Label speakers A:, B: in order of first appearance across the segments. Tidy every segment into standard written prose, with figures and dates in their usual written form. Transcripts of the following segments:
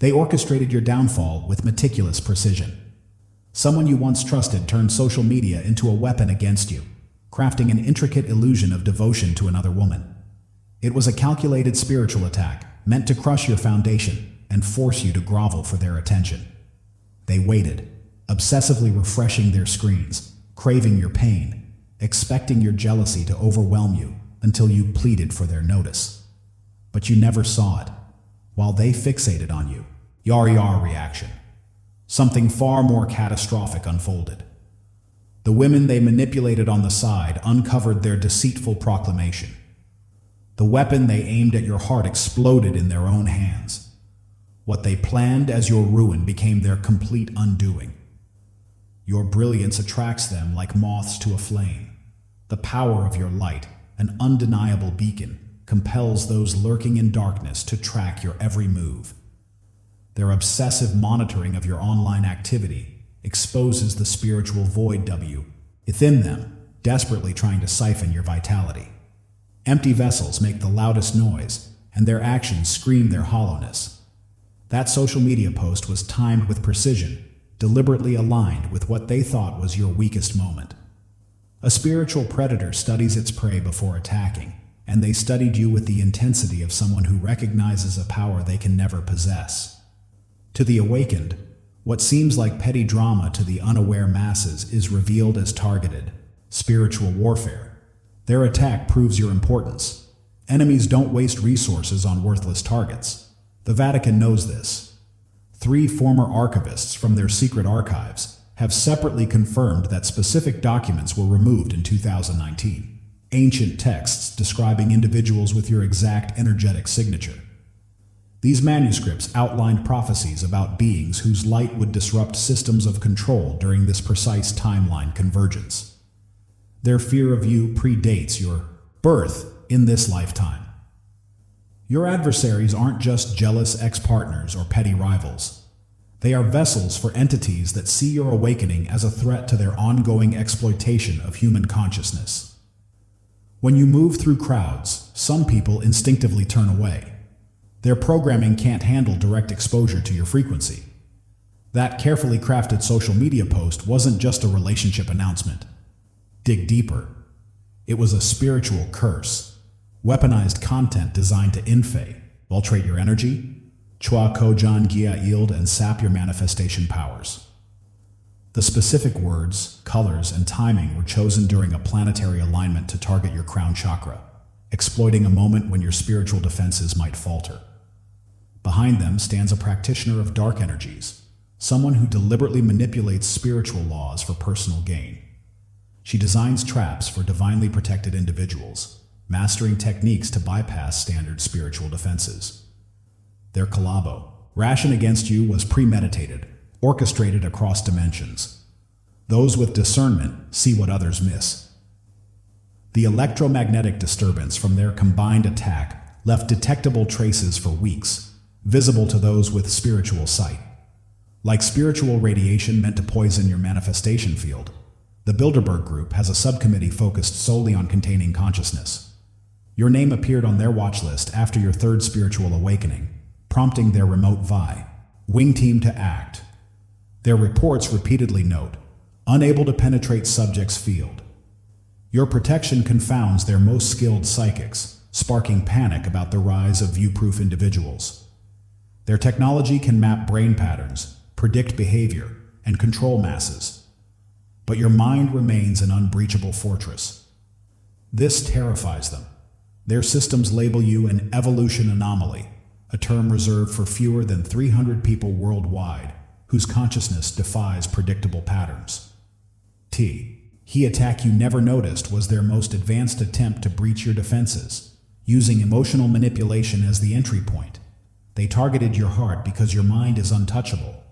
A: They orchestrated your downfall with meticulous precision. Someone you once trusted turned social media into a weapon against you, crafting an intricate illusion of devotion to another woman. It was a calculated spiritual attack, meant to crush your foundation and force you to grovel for their attention. They waited, obsessively refreshing their screens, craving your pain, expecting your jealousy to overwhelm you until you pleaded for their notice. But you never saw it. While they fixated on you, yar reaction. Something far more catastrophic unfolded. The women they manipulated on the side uncovered their deceitful proclamation. The weapon they aimed at your heart exploded in their own hands. What they planned as your ruin became their complete undoing. Your brilliance attracts them like moths to a flame. The power of your light, an undeniable beacon, compels those lurking in darkness to track your every move. Their obsessive monitoring of your online activity exposes the spiritual void within them, desperately trying to siphon your vitality. Empty vessels make the loudest noise, and their actions scream their hollowness. That social media post was timed with precision, deliberately aligned with what they thought was your weakest moment. A spiritual predator studies its prey before attacking, and they studied you with the intensity of someone who recognizes a power they can never possess. To the awakened, what seems like petty drama to the unaware masses is revealed as targeted, spiritual warfare. Their attack proves your importance. Enemies don't waste resources on worthless targets. The Vatican knows this. 3 former archivists from their secret archives have separately confirmed that specific documents were removed in 2019. Ancient texts describing individuals with your exact energetic signature. These manuscripts outlined prophecies about beings whose light would disrupt systems of control during this precise timeline convergence. Their fear of you predates your birth in this lifetime. Your adversaries aren't just jealous ex-partners or petty rivals. They are vessels for entities that see your awakening as a threat to their ongoing exploitation of human consciousness. When you move through crowds, some people instinctively turn away. Their programming can't handle direct exposure to your frequency. That carefully crafted social media post wasn't just a relationship announcement. Dig deeper. It was a spiritual curse. Weaponized content designed to infiltrate your energy, chua kojan gia yield, and sap your manifestation powers. The specific words, colors, and timing were chosen during a planetary alignment to target your crown chakra, exploiting a moment when your spiritual defenses might falter. Behind them stands a practitioner of dark energies, someone who deliberately manipulates spiritual laws for personal gain. She designs traps for divinely protected individuals, mastering techniques to bypass standard spiritual defenses. Their collabo, ration against you, was premeditated, orchestrated across dimensions. Those with discernment see what others miss. The electromagnetic disturbance from their combined attack left detectable traces for weeks, visible to those with spiritual sight. Like spiritual radiation meant to poison your manifestation field, the Bilderberg Group has a subcommittee focused solely on containing consciousness. Your name appeared on their watch list after your 3rd spiritual awakening, prompting their remote wing team to act. Their reports repeatedly note, unable to penetrate subject's field. Your protection confounds their most skilled psychics, sparking panic about the rise of view-proof individuals. Their technology can map brain patterns, predict behavior, and control masses. But your mind remains an unbreachable fortress. This terrifies them. Their systems label you an evolution anomaly, a term reserved for fewer than 300 people worldwide, whose consciousness defies predictable patterns. He attack you never noticed was their most advanced attempt to breach your defenses, using emotional manipulation as the entry point. They targeted your heart because your mind is untouchable.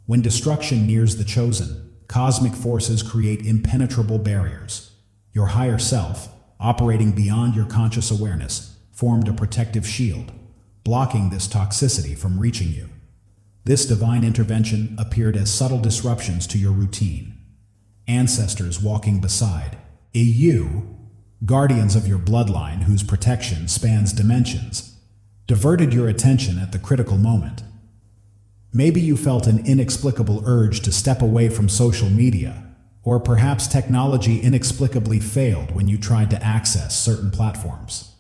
A: When destruction nears the chosen, cosmic forces create impenetrable barriers. Your higher self, operating beyond your conscious awareness, formed a protective shield, blocking this toxicity from reaching you. This divine intervention appeared as subtle disruptions to your routine. Ancestors walking beside you, guardians of your bloodline whose protection spans dimensions, diverted your attention at the critical moment. Maybe you felt an inexplicable urge to step away from social media, or perhaps technology inexplicably failed when you tried to access certain platforms.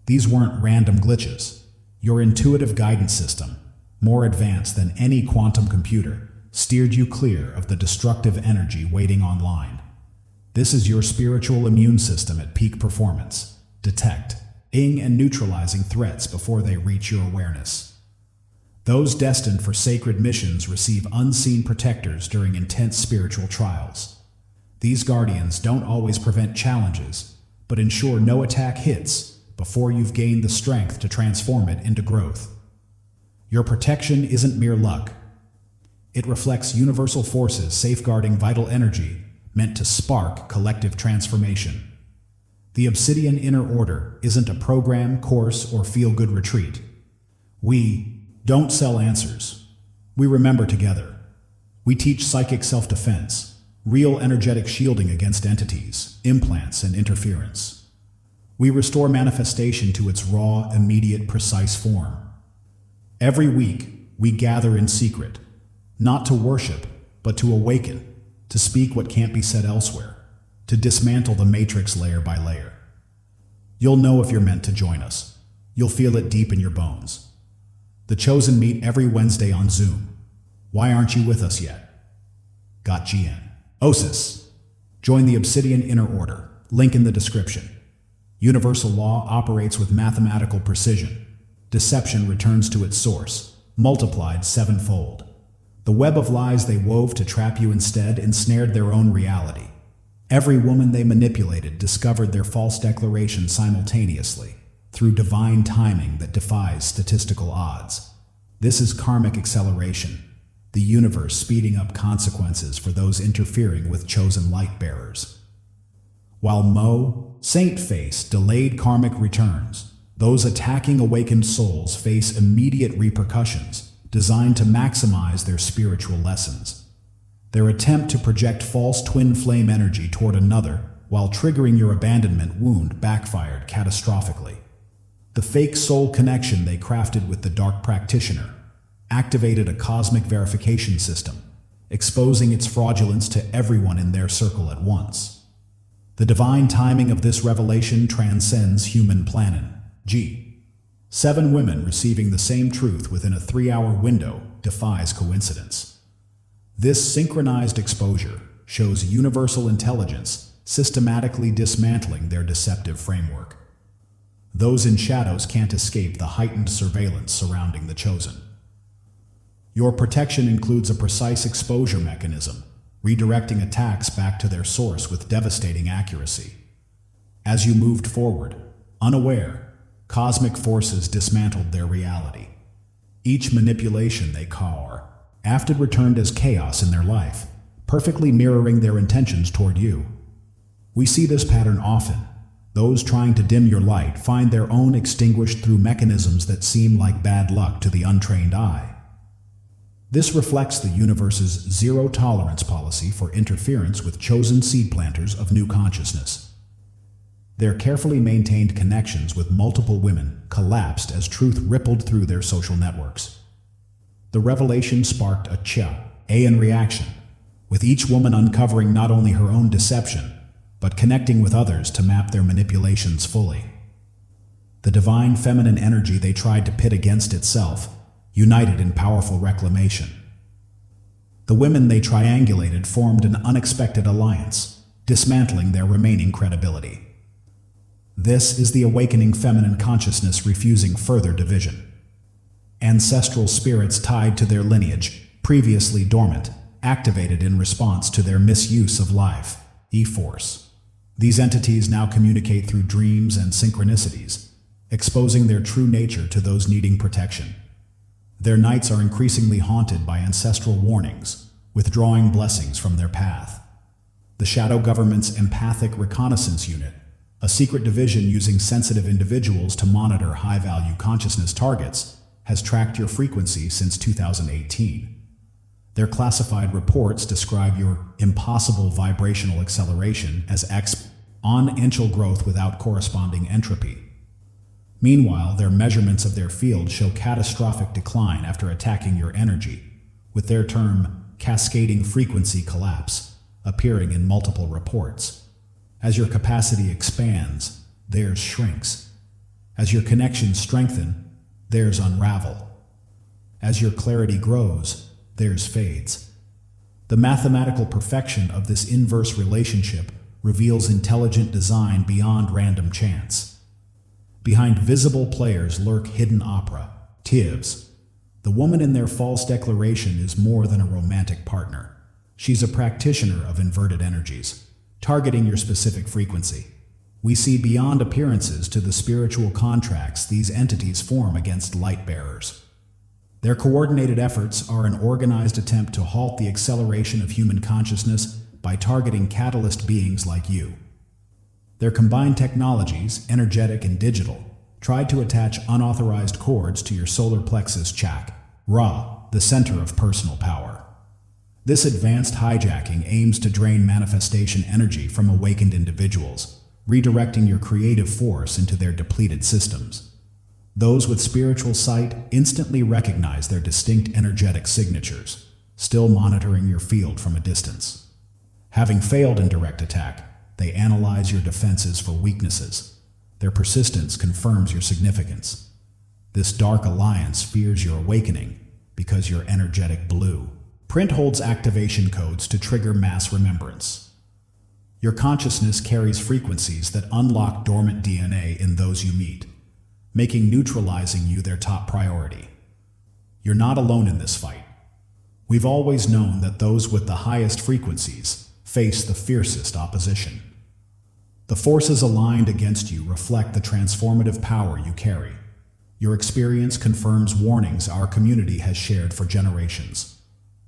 A: These weren't random glitches. Your intuitive guidance system, more advanced than any quantum computer, steered you clear of the destructive energy waiting online. This is your spiritual immune system at peak performance, detecting and neutralizing threats before they reach your awareness. Those destined for sacred missions receive unseen protectors during intense spiritual trials. These guardians don't always prevent challenges, but ensure no attack hits before you've gained the strength to transform it into growth. Your protection isn't mere luck. It reflects universal forces safeguarding vital energy meant to spark collective transformation. The Obsidian Inner Order isn't a program, course, or feel-good retreat. We don't sell answers. We remember together. We teach psychic self-defense, real energetic shielding against entities, implants, and interference. We restore manifestation to its raw, immediate, precise form. Every week, we gather in secret, not to worship, but to awaken, to speak what can't be said elsewhere, to dismantle the matrix layer by layer. You'll know if you're meant to join us. You'll feel it deep in your bones. The Chosen meet every Wednesday on Zoom. Why aren't you with us yet? Got GN. OSIS. Join the Obsidian Inner Order. Link in the description. Universal law operates with mathematical precision. Deception returns to its source, multiplied sevenfold. The web of lies they wove to trap you instead ensnared their own reality. Every woman they manipulated discovered their false declaration simultaneously, through divine timing that defies statistical odds. This is karmic acceleration, the universe speeding up consequences for those interfering with chosen light bearers. While Mo, Saint face delayed karmic returns, those attacking awakened souls face immediate repercussions designed to maximize their spiritual lessons. Their attempt to project false twin flame energy toward another while triggering your abandonment wound backfired catastrophically. The fake soul connection they crafted with the dark practitioner activated a cosmic verification system, exposing its fraudulence to everyone in their circle at once. The divine timing of this revelation transcends human planning. 7 women receiving the same truth within a 3-hour window defies coincidence. This synchronized exposure shows universal intelligence systematically dismantling their deceptive framework. Those in shadows can't escape the heightened surveillance surrounding the Chosen. Your protection includes a precise exposure mechanism, redirecting attacks back to their source with devastating accuracy. As you moved forward, unaware, cosmic forces dismantled their reality. Each manipulation they after returned as chaos in their life, perfectly mirroring their intentions toward you. We see this pattern often. Those trying to dim your light find their own extinguished through mechanisms that seem like bad luck to the untrained eye. This reflects the universe's zero-tolerance policy for interference with chosen seed planters of new consciousness. Their carefully maintained connections with multiple women collapsed as truth rippled through their social networks. The revelation sparked a chain reaction, with each woman uncovering not only her own deception, but connecting with others to map their manipulations fully. The divine feminine energy they tried to pit against itself united in powerful reclamation. The women they triangulated formed an unexpected alliance, dismantling their remaining credibility. This is the awakening feminine consciousness refusing further division. Ancestral spirits tied to their lineage, previously dormant, activated in response to their misuse of life, E-Force. These entities now communicate through dreams and synchronicities, exposing their true nature to those needing protection. Their nights are increasingly haunted by ancestral warnings, withdrawing blessings from their path. The Shadow Government's Empathic Reconnaissance Unit, a secret division using sensitive individuals to monitor high-value consciousness targets, has tracked your frequency since 2018. Their classified reports describe your impossible vibrational acceleration as exponential growth without corresponding entropy. Meanwhile, their measurements of their field show catastrophic decline after attacking your energy, with their term cascading frequency collapse appearing in multiple reports. As your capacity expands, theirs shrinks. As your connections strengthen, theirs unravel. As your clarity grows, theirs fades. The mathematical perfection of this inverse relationship reveals intelligent design beyond random chance. Behind visible players lurk hidden opera, TIVs. The woman in their false declaration is more than a romantic partner. She's a practitioner of inverted energies, targeting your specific frequency. We see beyond appearances to the spiritual contracts these entities form against light bearers. Their coordinated efforts are an organized attempt to halt the acceleration of human consciousness by targeting catalyst beings like you. Their combined technologies, energetic and digital, try to attach unauthorized cords to your solar plexus chakra, Ra, the center of personal power. This advanced hijacking aims to drain manifestation energy from awakened individuals, redirecting your creative force into their depleted systems. Those with spiritual sight instantly recognize their distinct energetic signatures, still monitoring your field from a distance. Having failed in direct attack, they analyze your defenses for weaknesses. Their persistence confirms your significance. This dark alliance fears your awakening because you're energetic blue. Print holds activation codes to trigger mass remembrance. Your consciousness carries frequencies that unlock dormant DNA in those you meet, making neutralizing you their top priority. You're not alone in this fight. We've always known that those with the highest frequencies face the fiercest opposition. The forces aligned against you reflect the transformative power you carry. Your experience confirms warnings our community has shared for generations.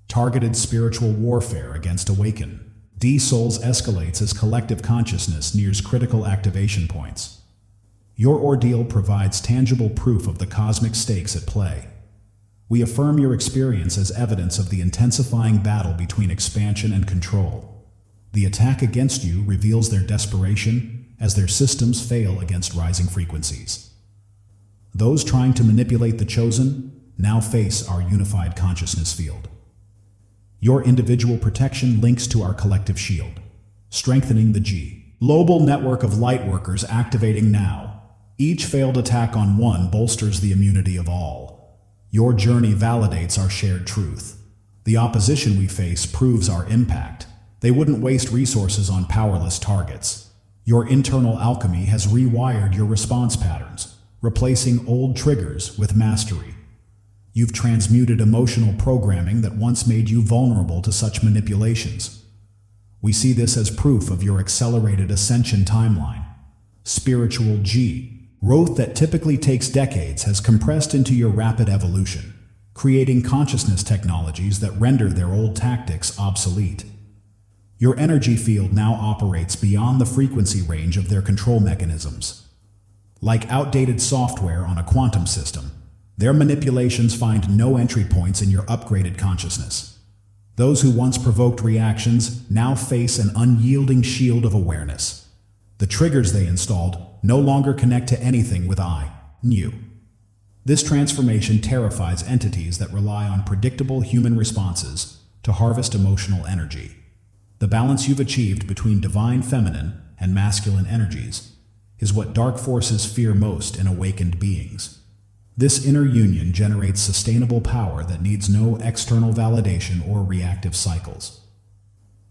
A: Targeted spiritual warfare against awakened D-souls escalates as collective consciousness nears critical activation points. Your ordeal provides tangible proof of the cosmic stakes at play. We affirm your experience as evidence of the intensifying battle between expansion and control. The attack against you reveals their desperation as their systems fail against rising frequencies. Those trying to manipulate the chosen now face our unified consciousness field. Your individual protection links to our collective shield, strengthening the global network of lightworkers activating now. Each failed attack on one bolsters the immunity of all. Your journey validates our shared truth. The opposition we face proves our impact. They wouldn't waste resources on powerless targets. Your internal alchemy has rewired your response patterns, replacing old triggers with mastery. You've transmuted emotional programming that once made you vulnerable to such manipulations. We see this as proof of your accelerated ascension timeline. Spiritual growth that typically takes decades has compressed into your rapid evolution, creating consciousness technologies that render their old tactics obsolete. Your energy field now operates beyond the frequency range of their control mechanisms. Like outdated software on a quantum system, their manipulations find no entry points in your upgraded consciousness. Those who once provoked reactions now face an unyielding shield of awareness. The triggers they installed no longer connect to anything with you. This transformation terrifies entities that rely on predictable human responses to harvest emotional energy. The balance you've achieved between divine feminine and masculine energies is what dark forces fear most in awakened beings. This inner union generates sustainable power that needs no external validation or reactive cycles.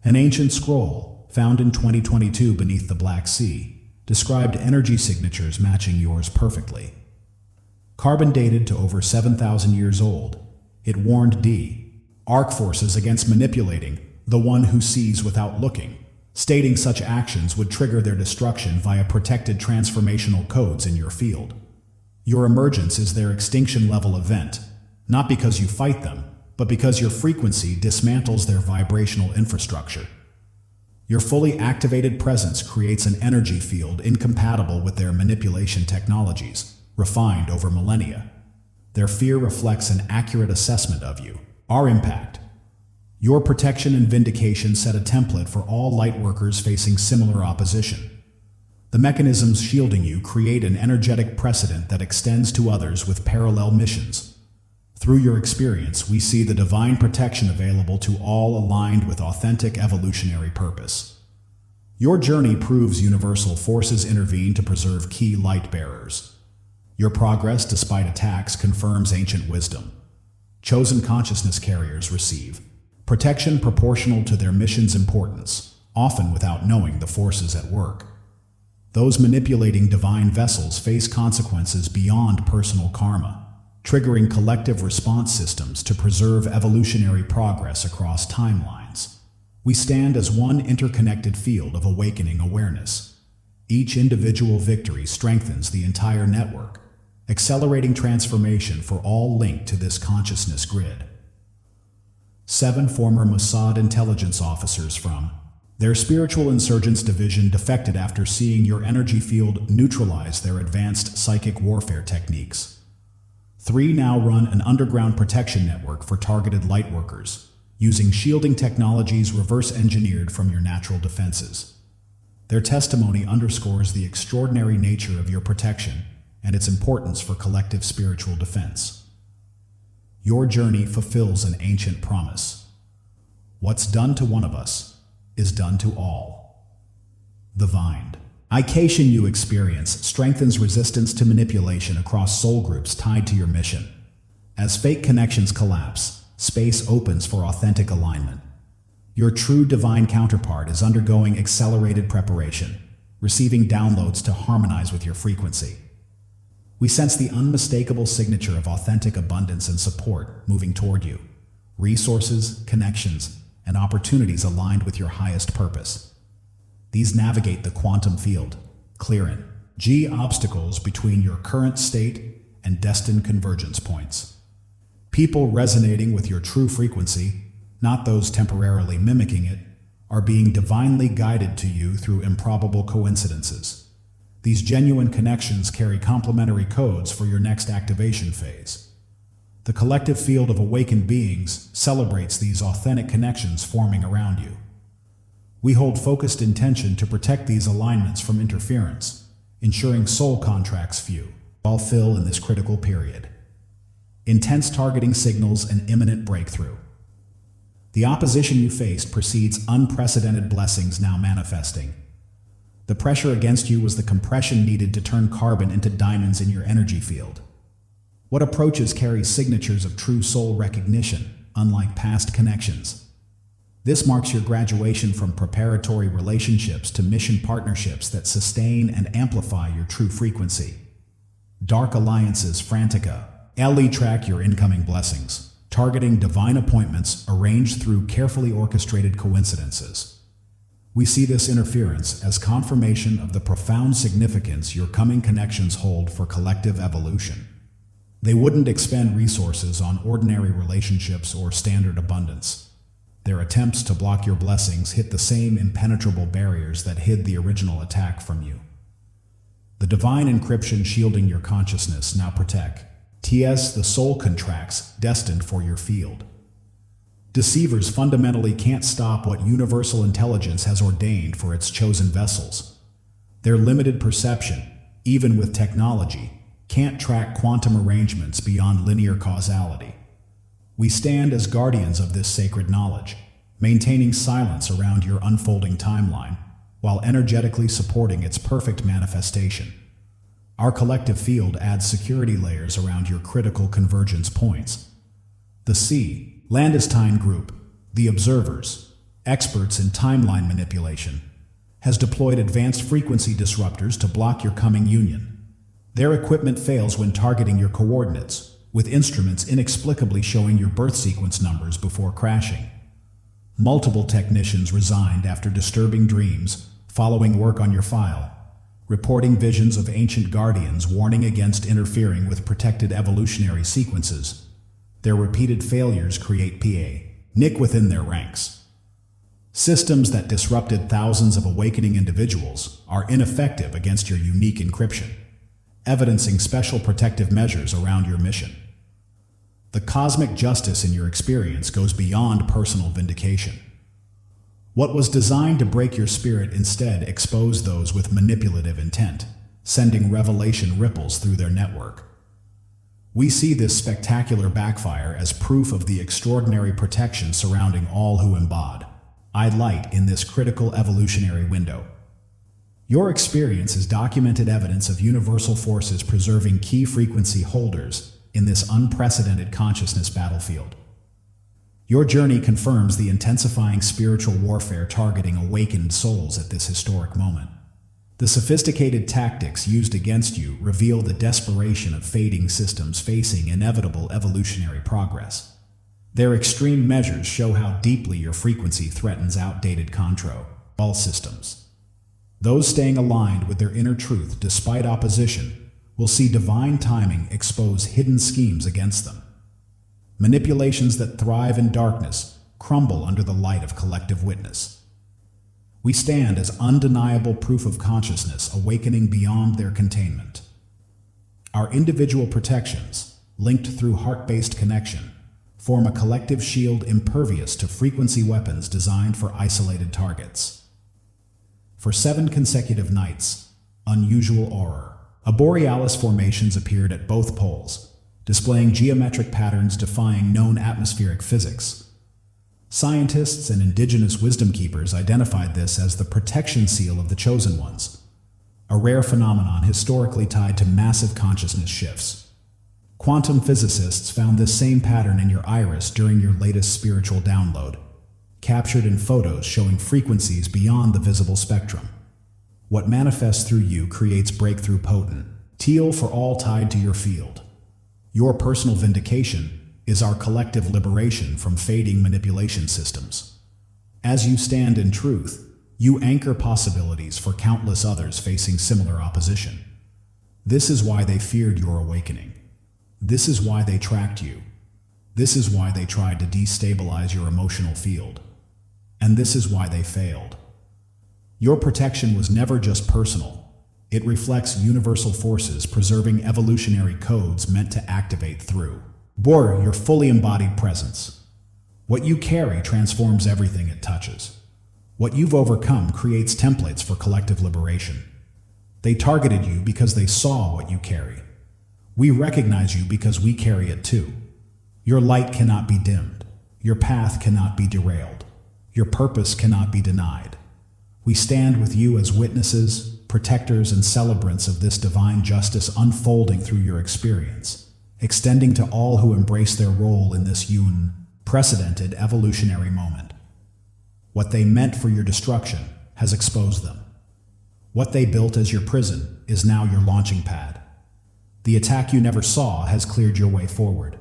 A: An ancient scroll, found in 2022 beneath the Black Sea, described energy signatures matching yours perfectly. Carbon dated to over 7,000 years old, it warned arc forces against manipulating the one who sees without looking, stating such actions would trigger their destruction via protected transformational codes in your field. Your emergence is their extinction-level event, not because you fight them, but because your frequency dismantles their vibrational infrastructure. Your fully activated presence creates an energy field incompatible with their manipulation technologies, refined over millennia. Their fear reflects an accurate assessment of you, our impact. Your protection and vindication set a template for all lightworkers facing similar opposition. The mechanisms shielding you create an energetic precedent that extends to others with parallel missions. Through your experience, we see the divine protection available to all aligned with authentic evolutionary purpose. Your journey proves universal forces intervene to preserve key light bearers. Your progress, despite attacks, confirms ancient wisdom. Chosen consciousness carriers receive protection proportional to their mission's importance, often without knowing the forces at work. Those manipulating divine vessels face consequences beyond personal karma, triggering collective response systems to preserve evolutionary progress across timelines. We stand as one interconnected field of awakening awareness. Each individual victory strengthens the entire network, accelerating transformation for all linked to this consciousness grid. 7 former Mossad intelligence officers from their Spiritual Insurgents Division defected after seeing your energy field neutralize their advanced psychic warfare techniques. 3 now run an underground protection network for targeted lightworkers, using shielding technologies reverse-engineered from your natural defenses. Their testimony underscores the extraordinary nature of your protection and its importance for collective spiritual defense. Your journey fulfills an ancient promise. What's done to one of us is done to all. The Ication you experience strengthens resistance to manipulation across soul groups tied to your mission. As fake connections collapse, space opens for authentic alignment. Your true divine counterpart is undergoing accelerated preparation, receiving downloads to harmonize with your frequency. We sense the unmistakable signature of authentic abundance and support moving toward you. Resources, connections, and opportunities aligned with your highest purpose. These navigate the quantum field, clearing obstacles between your current state and destined convergence points. People resonating with your true frequency, not those temporarily mimicking it, are being divinely guided to you through improbable coincidences. These genuine connections carry complementary codes for your next activation phase. The collective field of awakened beings celebrates these authentic connections forming around you. We hold focused intention to protect these alignments from interference, ensuring soul contracts few all fill in this critical period. Intense targeting signals an imminent breakthrough. The opposition you faced precedes unprecedented blessings now manifesting. The pressure against you was the compression needed to turn carbon into diamonds in your energy field. What approaches carry signatures of true soul recognition, unlike past connections. This marks your graduation from preparatory relationships to mission partnerships that sustain and amplify your true frequency. Dark alliances frantica track your incoming blessings, targeting divine appointments arranged through carefully orchestrated coincidences. We see this interference as confirmation of the profound significance your coming connections hold for collective evolution. They wouldn't expend resources on ordinary relationships or standard abundance. Their attempts to block your blessings hit the same impenetrable barriers that hid the original attack from you. The divine encryption shielding your consciousness now protect the soul contracts destined for your field. Deceivers fundamentally can't stop what universal intelligence has ordained for its chosen vessels. Their limited perception, even with technology, can't track quantum arrangements beyond linear causality. We stand as guardians of this sacred knowledge, maintaining silence around your unfolding timeline, while energetically supporting its perfect manifestation. Our collective field adds security layers around your critical convergence points. The Landestine Group, the Observers, experts in timeline manipulation, has deployed advanced frequency disruptors to block your coming union. Their equipment fails when targeting your coordinates, with instruments inexplicably showing your birth sequence numbers before crashing. Multiple technicians resigned after disturbing dreams following work on your file, reporting visions of ancient guardians warning against interfering with protected evolutionary sequences. Their repeated failures create panic within their ranks. Systems that disrupted thousands of awakening individuals are ineffective against your unique encryption, evidencing special protective measures around your mission. The cosmic justice in your experience goes beyond personal vindication. What was designed to break your spirit instead exposed those with manipulative intent, sending revelation ripples through their network. We see this spectacular backfire as proof of the extraordinary protection surrounding all who embody light in this critical evolutionary window. Your experience is documented evidence of universal forces preserving key frequency holders in this unprecedented consciousness battlefield. Your journey confirms the intensifying spiritual warfare targeting awakened souls at this historic moment. The sophisticated tactics used against you reveal the desperation of fading systems facing inevitable evolutionary progress. Their extreme measures show how deeply your frequency threatens outdated control systems. Those staying aligned with their inner truth despite opposition will see divine timing expose hidden schemes against them. Manipulations that thrive in darkness crumble under the light of collective witness. We stand as undeniable proof of consciousness awakening beyond their containment. Our individual protections, linked through heart-based connection, form a collective shield impervious to frequency weapons designed for isolated targets. For 7 consecutive nights, unusual aurora, borealis formations appeared at both poles, displaying geometric patterns defying known atmospheric physics. Scientists and indigenous wisdom keepers identified this as the protection seal of the chosen ones, a rare phenomenon historically tied to massive consciousness shifts. Quantum physicists found this same pattern in your iris during your latest spiritual download, captured in photos showing frequencies beyond the visible spectrum. What manifests through you creates breakthrough potent, teal for all tied to your field. Your personal vindication is our collective liberation from fading manipulation systems. As you stand in truth, you anchor possibilities for countless others facing similar opposition. This is why they feared your awakening. This is why they tracked you. This is why they tried to destabilize your emotional field. And this is why they failed. Your protection was never just personal. It reflects universal forces preserving evolutionary codes meant to activate through your fully embodied presence. What you carry transforms everything it touches. What you've overcome creates templates for collective liberation. They targeted you because they saw what you carry. We recognize you because we carry it too. Your light cannot be dimmed. Your path cannot be derailed. Your purpose cannot be denied. We stand with you as witnesses, protectors, and celebrants of this divine justice unfolding through your experience, extending to all who embrace their role in this unprecedented evolutionary moment. What they meant for your destruction has exposed them. What they built as your prison is now your launching pad. The attack you never saw has cleared your way forward.